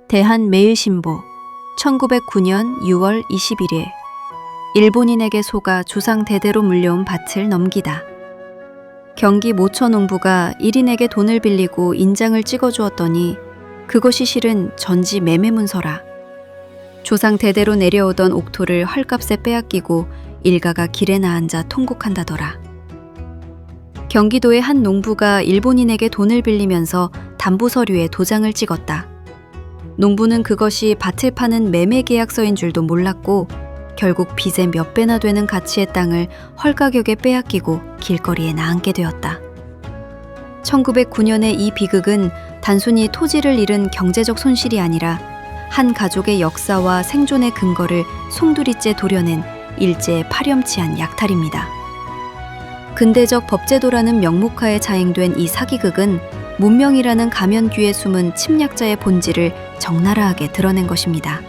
대한매일신보 1909년 6월 21일 일본인에게 속아 조상 대대로 물려온 밭을 넘기다. 경기 모처 농부가 1인에게 돈을 빌리고 인장을 찍어주었더니 그것이 실은 전지 매매 문서라. 조상 대대로 내려오던 옥토를 헐값에 빼앗기고 일가가 길에나 앉아 통곡한다더라. 경기도의 한 농부가 일본인에게 돈을 빌리면서 담보 서류에 도장을 찍었다. 농부는 그것이 밭을 파는 매매 계약서인 줄도 몰랐고 결국 빚의 몇 배나 되는 가치의 땅을 헐가격에 빼앗기고 길거리에 나앉게 되었다. 1909년의 이 비극은 단순히 토지를 잃은 경제적 손실이 아니라 한 가족의 역사와 생존의 근거를 송두리째 도려낸 일제의 파렴치한 약탈입니다. 근대적 법제도라는 명목하에 자행된 이 사기극은 문명이라는 가면 뒤에 숨은 침략자의 본질을 적나라하게 드러낸 것입니다.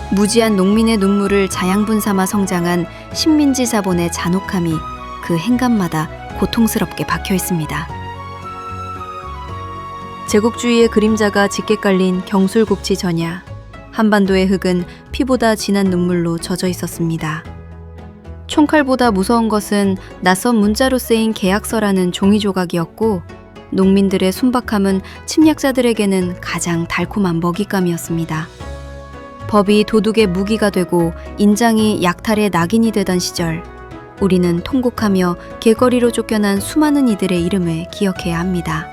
무지한 농민의 눈물을 자양분 삼아 성장한 식민지 자본의 잔혹함이 그 행간마다 고통스럽게 박혀 있습니다. 제국주의의 그림자가 짙게 깔린 경술국지 전야, 한반도의 흙은 피보다 진한 눈물로 젖어 있었습니다. 총칼보다 무서운 것은 낯선 문자로 쓰인 계약서라는 종이 조각이었고 농민들의 순박함은 침략자들에게는 가장 달콤한 먹잇감이었습니다. 법이 도둑의 무기가 되고 인장이 약탈의 낙인이 되던 시절, 우리는 통곡하며 길거리로 쫓겨난 수많은 이들의 이름을 기억해야 합니다.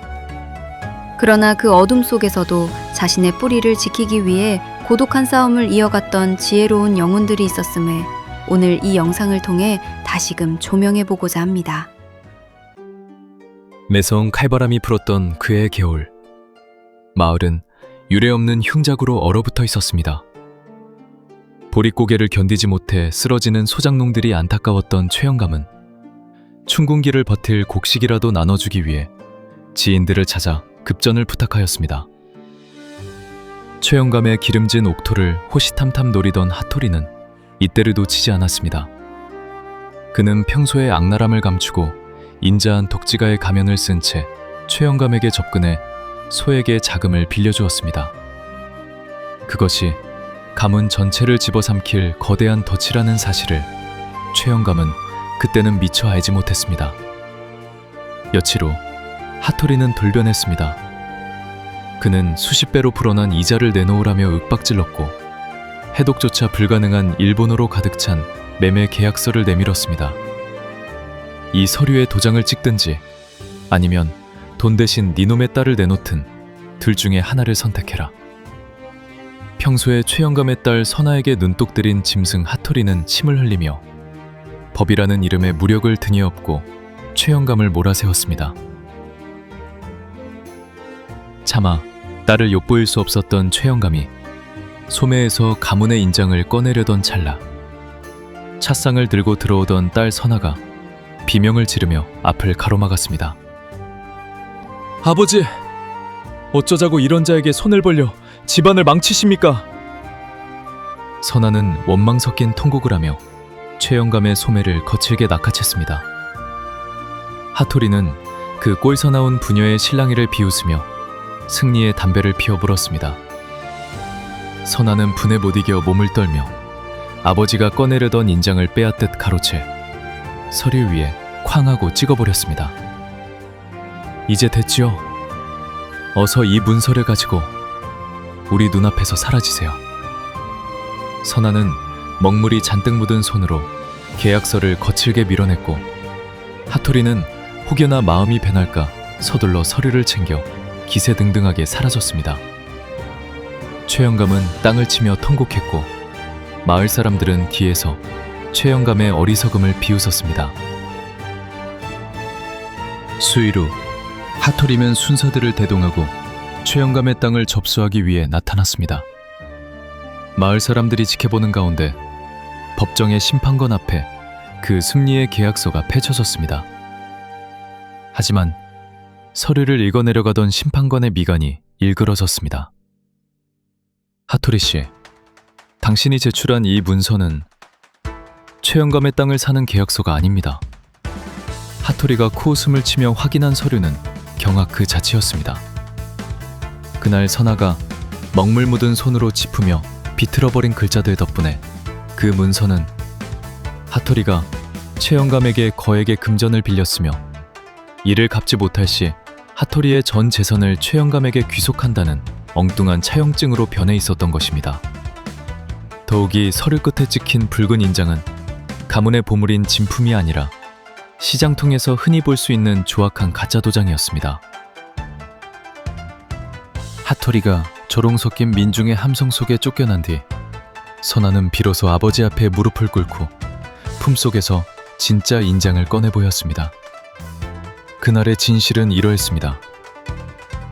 그러나 그 어둠 속에서도 자신의 뿌리를 지키기 위해 고독한 싸움을 이어갔던 지혜로운 영혼들이 있었음을 오늘 이 영상을 통해 다시금 조명해보고자 합니다. 매서운 칼바람이 불었던 그해 겨울, 마을은 유례없는 흉작으로 얼어붙어 있었습니다. 보릿고개를 견디지 못해 쓰러지는 소작농들이 안타까웠던 최영감은 춘궁기를 버틸 곡식이라도 나눠주기 위해 지인들을 찾아 급전을 부탁하였습니다. 최영감의 기름진 옥토를 호시탐탐 노리던 하토리는 이때를 놓치지 않았습니다. 그는 평소의 악랄함을 감추고 인자한 독지가의 가면을 쓴 채 최영감에게 접근해 소에게 자금을 빌려주었습니다. 그것이 가문 전체를 집어삼킬 거대한 덫이라는 사실을 최영감은 그때는 미처 알지 못했습니다. 며칠 후 하토리는 돌변했습니다. 그는 수십 배로 불어난 이자를 내놓으라며 윽박질렀고 해독조차 불가능한 일본어로 가득 찬 매매 계약서를 내밀었습니다. 이 서류에 도장을 찍든지 아니면 돈 대신 니놈의 딸을 내놓든 둘 중에 하나를 선택해라. 평소에 최영감의 딸 선아에게 눈독 들인 짐승 하토리는 침을 흘리며 법이라는 이름의 무력을 등에 업고 최영감을 몰아세웠습니다. 차마 딸을 엿보일 수 없었던 최영감이 소매에서 가문의 인장을 꺼내려던 찰나, 찻상을 들고 들어오던 딸 선아가 비명을 지르며 앞을 가로막았습니다. 아버지! 어쩌자고 이런 자에게 손을 벌려 집안을 망치십니까? 선아는 원망 섞인 통곡을 하며 최영감의 소매를 거칠게 낚아챘습니다. 하토리는 그 꼴사나운 부녀의 실랑이를 비웃으며 승리의 담배를 피워 불었습니다. 선아는 분에 못 이겨 몸을 떨며 아버지가 꺼내려던 인장을 빼앗듯 가로채 서류 위에 쾅 하고 찍어버렸습니다. 이제 됐지요. 어서 이 문서를 가지고 우리 눈앞에서 사라지세요. 선아는 먹물이 잔뜩 묻은 손으로 계약서를 거칠게 밀어냈고 하토리는 혹여나 마음이 변할까 서둘러 서류를 챙겨 기세등등하게 사라졌습니다. 최영감은 땅을 치며 통곡했고 마을 사람들은 뒤에서 최영감의 어리석음을 비웃었습니다. 수일 후 하토리는 순사들을 대동하고 최영감의 땅을 접수하기 위해 나타났습니다. 마을 사람들이 지켜보는 가운데 법정의 심판관 앞에 그 승리의 계약서가 펼쳐졌습니다. 하지만 서류를 읽어내려가던 심판관의 미간이 일그러졌습니다. 하토리 씨, 당신이 제출한 이 문서는 최영감의 땅을 사는 계약서가 아닙니다. 하토리가 코웃음을 치며 확인한 서류는 경악 그 자체였습니다. 그날 선아가 먹물 묻은 손으로 짚으며 비틀어버린 글자들 덕분에 그 문서는 하토리가 최영감에게 거액의 금전을 빌렸으며 이를 갚지 못할 시 하토리의 전 재산을 최영감에게 귀속한다는 엉뚱한 차용증으로 변해 있었던 것입니다. 더욱이 서류 끝에 찍힌 붉은 인장은 가문의 보물인 진품이 아니라 시장통에서 흔히 볼 수 있는 조악한 가짜 도장이었습니다. 하토리가 조롱 섞인 민중의 함성 속에 쫓겨난 뒤 선아는 비로소 아버지 앞에 무릎을 꿇고 품속에서 진짜 인장을 꺼내 보였습니다. 그날의 진실은 이러했습니다.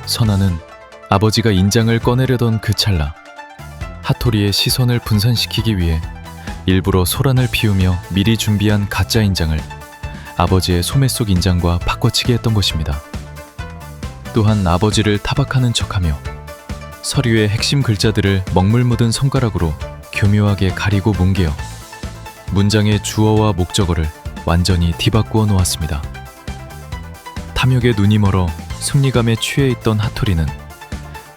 선아는 아버지가 인장을 꺼내려던 그 찰나 하토리의 시선을 분산시키기 위해 일부러 소란을 피우며 미리 준비한 가짜 인장을 아버지의 소매 속 인장과 바꿔치기 했던 것입니다. 또한 아버지를 타박하는 척하며 서류의 핵심 글자들을 먹물 묻은 손가락으로 교묘하게 가리고 뭉개어 문장의 주어와 목적어를 완전히 뒤바꾸어 놓았습니다. 탐욕에 눈이 멀어 승리감에 취해 있던 하토리는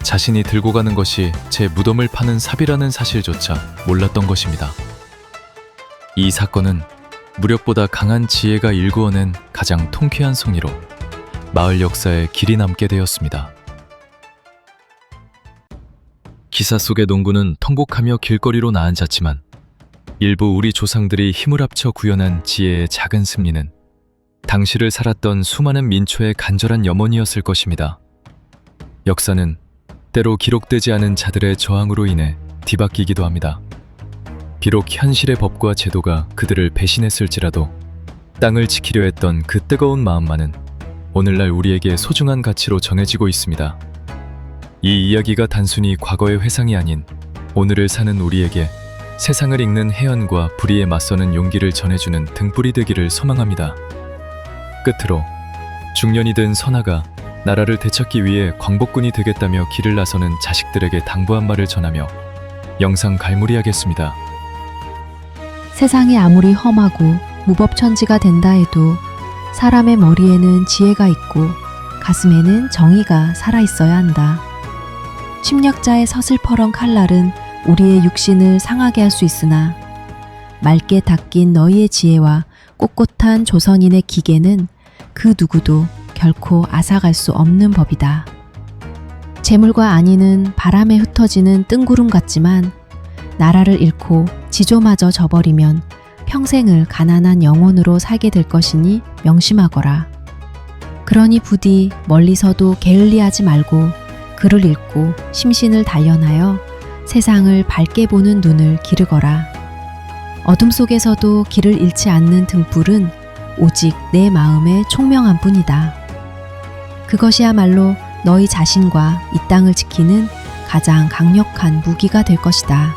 자신이 들고 가는 것이 제 무덤을 파는 삽이라는 사실조차 몰랐던 것입니다. 이 사건은 무력보다 강한 지혜가 일구어낸 가장 통쾌한 승리로 마을 역사에 길이 남게 되었습니다. 기사 속의 농구는 통곡하며 길거리로 나앉았지만 일부 우리 조상들이 힘을 합쳐 구현한 지혜의 작은 승리는 당시를 살았던 수많은 민초의 간절한 염원이었을 것입니다. 역사는 때로 기록되지 않은 자들의 저항으로 인해 뒤바뀌기도 합니다. 비록 현실의 법과 제도가 그들을 배신했을지라도 땅을 지키려 했던 그 뜨거운 마음만은 오늘날 우리에게 소중한 가치로 전해지고 있습니다. 이 이야기가 단순히 과거의 회상이 아닌 오늘을 사는 우리에게 세상을 읽는 해연과 불의에 맞서는 용기를 전해주는 등불이 되기를 소망합니다. 끝으로 중년이 든 선아가 나라를 되찾기 위해 광복군이 되겠다며 길을 나서는 자식들에게 당부한 말을 전하며 영상 갈무리하겠습니다. 세상이 아무리 험하고 무법천지가 된다 해도 사람의 머리에는 지혜가 있고 가슴에는 정의가 살아있어야 한다. 침략자의 서슬퍼런 칼날은 우리의 육신을 상하게 할 수 있으나 맑게 닦인 너희의 지혜와 꼿꼿한 조선인의 기계는 그 누구도 결코 앗아갈 수 없는 법이다. 재물과 안위는 바람에 흩어지는 뜬구름 같지만 나라를 잃고 지조마저 져버리면 평생을 가난한 영혼으로 살게 될 것이니 명심하거라. 그러니 부디 멀리서도 게을리하지 말고 글을 읽고 심신을 단련하여 세상을 밝게 보는 눈을 기르거라. 어둠 속에서도 길을 잃지 않는 등불은 오직 내 마음의 총명한 뿐이다. 그것이야말로 너희 자신과 이 땅을 지키는 가장 강력한 무기가 될 것이다.